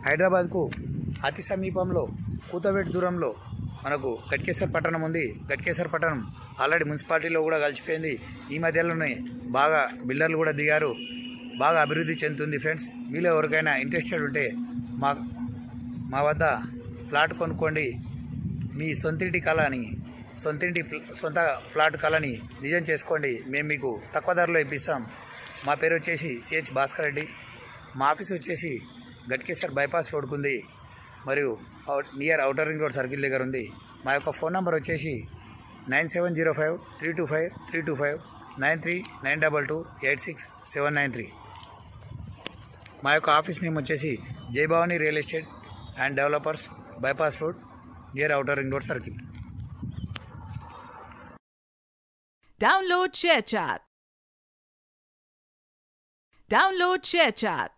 హైదరాబాద్కు అతి సమీపంలో కూతవేటు దూరంలో మనకు గట్కేసర్ పట్టణం ఉంది. గట్కేసర్ పట్టణం ఆల్రెడీ మున్సిపాలిటీలో కూడా కలిసిపోయింది. ఈ మధ్యలోనే బాగా బిల్డర్లు కూడా దిగారు. బాగా అభివృద్ధి చెందుతుంది ఫ్రెండ్స్. మీలో ఎవరికైనా ఇంట్రెస్టెడ్ ఉంటే మా వద్ద ప్లాట్ కొనుక్కోండి. మీ సొంత ప్లాట్ కళని నిజం చేసుకోండి. మేము మీకు తక్కువ ధరలో ఇప్పిస్తాం. మా పేరు వచ్చేసి సిహెచ్ భాస్కర్ రెడ్డి. మా ఆఫీస్ వచ్చేసి గట్కేసర్ బైపాస్ రోడ్కు ఉంది, మరియు near outer ring road circle దగ్గర ఉంది. మా యొక్క ఫోన్ నంబర్ వచ్చేసి 9705325325 9392286793. మా యొక్క ఆఫీస్ నేమ్ వచ్చేసి Jayabhavani real estate and developers, bypass road, near outer ring road circle. Download ShareChat.